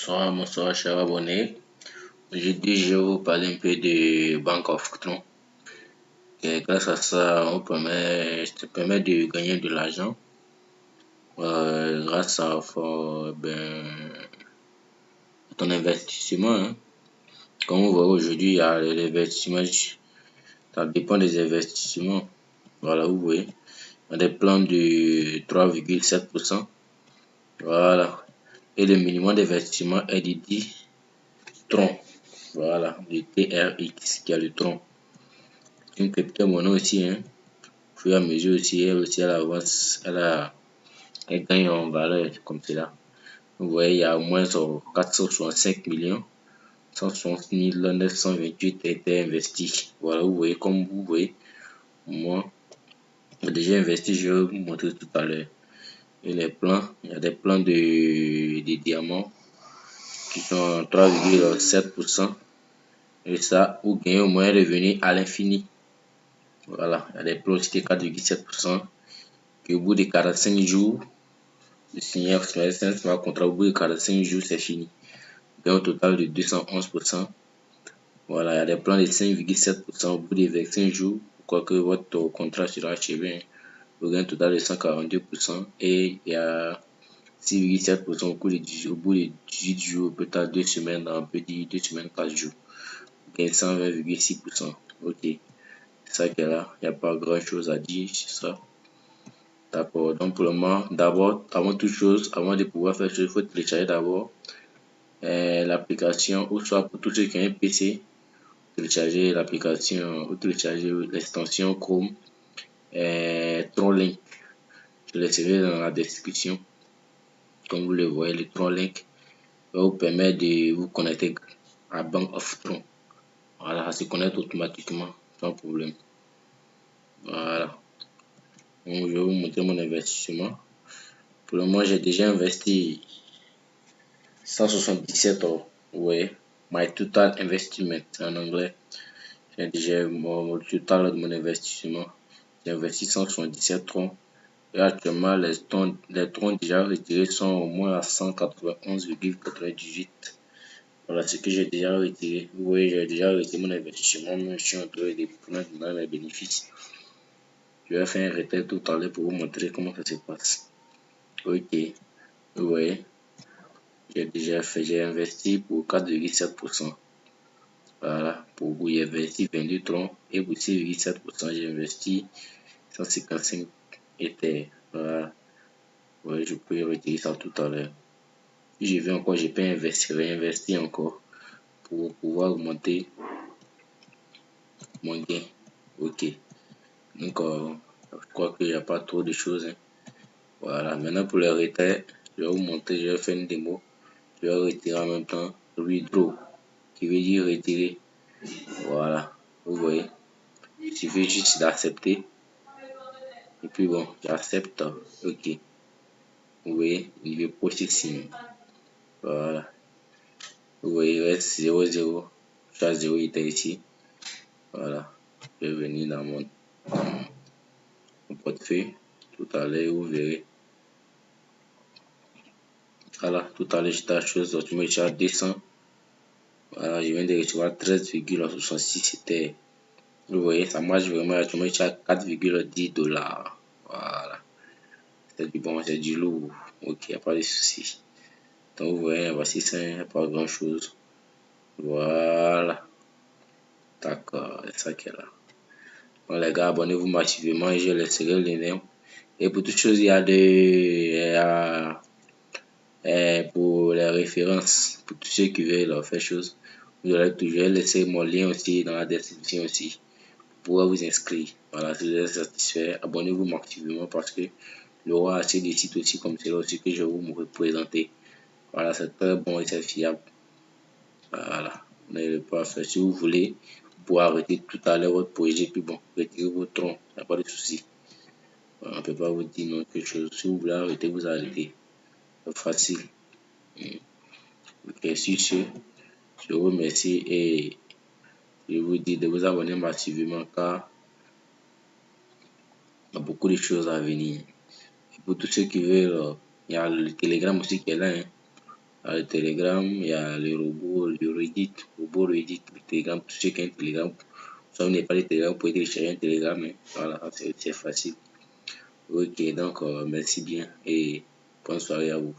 Bonsoir, cher abonné. Aujourd'hui, je vais vous parler un peu de Bank of Tron. Et grâce à ça, ça te permet de gagner de l'argent grâce à ton investissement. Comme vous voyez aujourd'hui, il y a l'investissement, ça dépend des investissements. Voilà, vous voyez, il y a des plans de 3,7%. Voilà. Et le minimum d'investissement est de 10 troncs. Voilà, le TRX qui a le tronc. Une crypto-monnaie aussi, au fur et à mesure aussi, elle avance, elle gagne en valeur comme cela. Vous voyez, il y a au moins 465 millions 160 928 étaient investis. Voilà, vous voyez, comme vous voyez, moi, j'ai déjà investi, je vais vous montrer tout à l'heure. Et les plans, il y a des plans de diamants qui sont 3,7%. Et ça, vous gagnez au moins un revenu à l'infini. Voilà, il y a des plans aussi de 4,7%. Et au bout de 45 jours, de signer un smart contrat, au bout de 45 jours, c'est fini. Donc, au total de 211%. Voilà, il y a des plans de 5,7% au bout de 25 jours. Quoique votre contrat sera achevé, vous gagnez un total de 142%. Et il y a 6,7% au bout de 18 jours, peut-être 2 semaines, on peut dire 2 semaines, 4 jours. Vous gagnez 120,6%. Ok, c'est ça qui est là. Il n'y a pas grand chose à dire sur ça. D'accord, donc pour le moment, d'abord, avant toute chose, avant de pouvoir faire ça, il faut télécharger d'abord l'application, ou soit pour tous ceux qui ont un PC, télécharger l'application ou télécharger l'extension Chrome TronLink. Je laisserai dans la description. Comme vous le voyez, le TronLink va vous permettre de vous connecter à Bank of Tron. Voilà, ça se connecte automatiquement sans problème. Voilà. Donc, je vais vous montrer mon investissement. Pour le moment, j'ai déjà investi 177 €. Vous voyez, my total investment en anglais. J'ai déjà mon total de mon investissement. J'ai investi 177 troncs. Et actuellement, les troncs déjà retirés sont au moins à 191,98. Voilà ce que j'ai déjà retiré. Vous voyez, j'ai déjà retiré mon investissement. Mais je suis en train de prendre dans les bénéfices. Je vais faire un retrait tout à l'heure pour vous montrer comment ça se passe. Ok, vous voyez, j'ai investi pour 4,7%. Voilà, pour vous, j'ai investi 22 troncs et pour 6,7%, j'ai investi 155 Ether. Voilà, ouais, je peux retirer ça tout à l'heure. Si je veux encore, je peux réinvestir encore pour pouvoir augmenter mon gain. Ok, donc je crois qu'il n'y a pas trop de choses. Voilà, maintenant pour le retrait, je vais vous montrer, je vais faire une démo. Je vais retirer en même temps withdraw, qui veut dire retirer. Voilà, vous voyez, il suffit juste d'accepter. Et puis bon, j'accepte. Ok, vous voyez, il veut processing. Voilà, vous voyez, il reste 0,0. Chaque 0 était ici. Voilà, je vais venir dans mon portefeuille. Tout à l'heure, vous verrez. Voilà, tout à l'heure, j'étais à chose, je me suis à 200. Voilà, je viens de recevoir 13,66. C'était, vous voyez, ça marche vraiment. Je me suis à 4,10 $. Voilà, c'est du bon, c'est du lourd. Ok, il n'y a pas de souci. Donc, vous voyez, voici ça, il n'y a pas grand chose. Voilà, d'accord, c'est ça qui est là. Bon, les gars, abonnez-vous massivement et je laisserai le lien. Et pour toutes choses, il y a pour les références, pour tous ceux qui veulent faire chose, vous aurez toujours laisser mon lien aussi dans la description aussi pour pouvoir vous inscrire. Voilà, si vous êtes satisfait, abonnez-vous massivement parce que il y aura assez de sites aussi comme cela aussi que je vais vous représenter. Voilà, c'est très bon et c'est fiable. Voilà, n'allez pas faire. Si vous voulez, vous pouvez arrêter tout à l'heure votre projet, puis bon, retirez vos troncs, il n'y a pas de souci. Voilà, on ne peut pas vous dire non quelque chose. Si vous voulez arrêter, vous arrêtez. C'est facile. Ok, sur ce, je vous remercie et je vous dis de vous abonner massivement car il y a beaucoup de choses à venir. Et pour tous ceux qui veulent, il y a le Telegram aussi qui est là. le Telegram, il y a le robot, le Reddit, robot Reddit, le Telegram, tous ceux qui ont un Telegram. Si vous n'avez pas de Telegram, vous pouvez télécharger un Telegram. Hein. Voilà, c'est facile. Ok, donc merci bien et bonne soirée à vous.